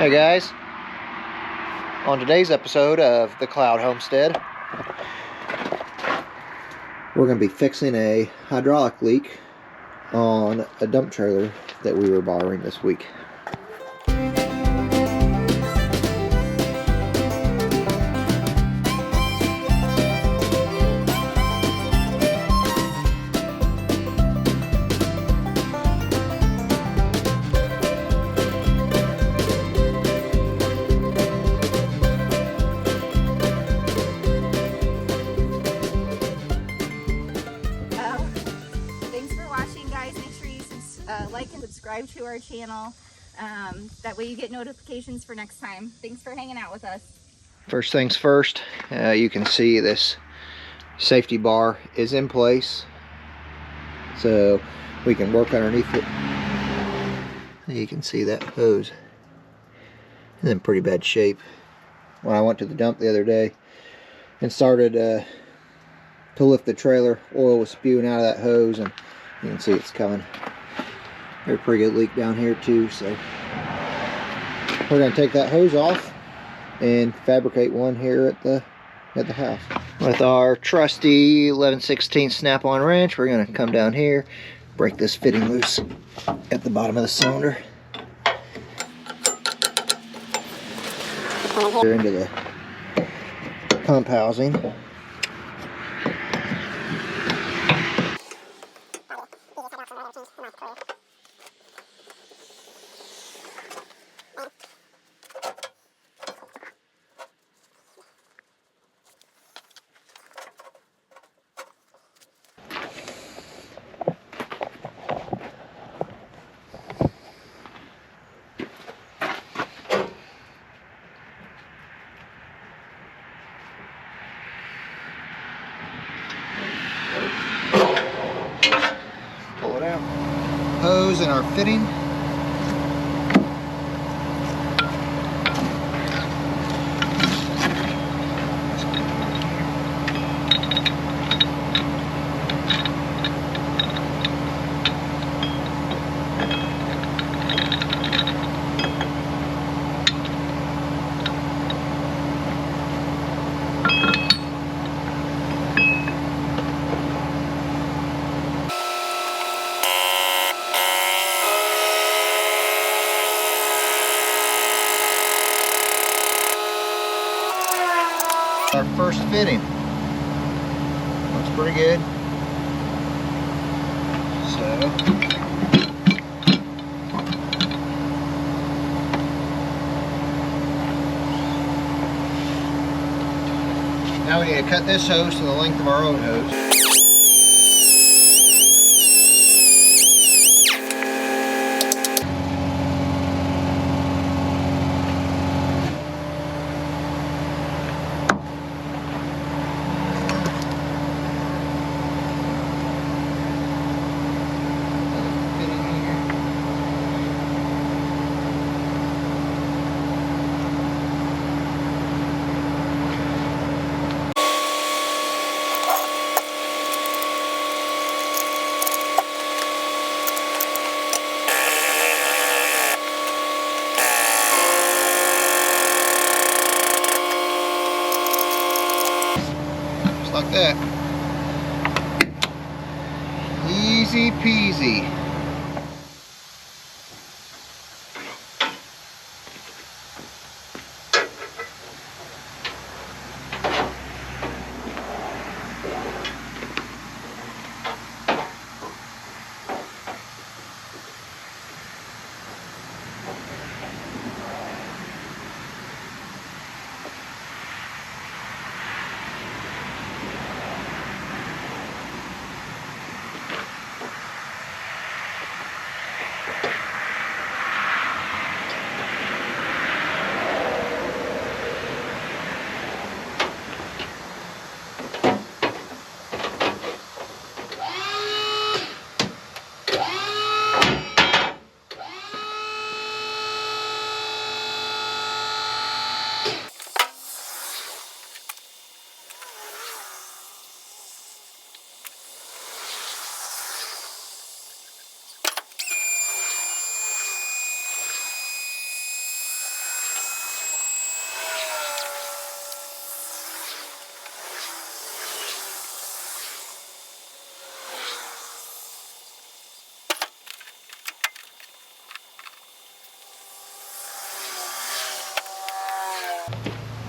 Hey guys, on today's episode of the Cloud Homestead, we're going to be fixing a hydraulic leak on a dump trailer that we were borrowing this week. Like and subscribe to our channel. That way you get notifications for next time. Thanks for hanging out with us. First things first, you can see this safety bar is in place, so we can work underneath it. You can see that hose is in pretty bad shape. When I went to the dump the other day and started to lift the trailer, oil was spewing out of that hose, and you can see it's coming. There's a pretty good leak down here too, so we're going to take that hose off and fabricate one here at the house. With our trusty 11/16 snap-on wrench, we're going to come down here, break this fitting loose at the bottom of the cylinder. Here into the pump housing. Pull it out. Hose and our fitting. Our first fitting. Looks pretty good. So now we need to cut this hose to the length of our own hose. Like that. Easy peasy.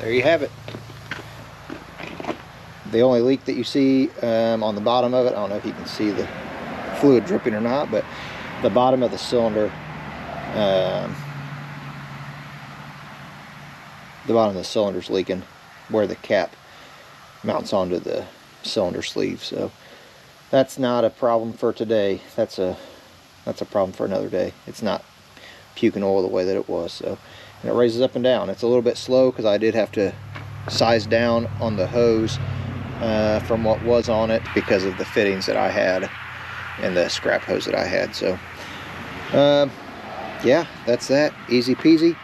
there you have it. The only leak that you see on the bottom of it, I don't know if you can see the fluid dripping or not, but the bottom of the cylinder, the bottom of the cylinder is leaking where the cap mounts onto the cylinder sleeve. So that's not a problem for today. That's a problem for another day. It's not puking oil the way that it was. So, and it raises up and down. It's a little bit slow because I did have to size down on the hose from what was on it because of the fittings that I had and the scrap hose that I had. So yeah, that's that. Easy peasy.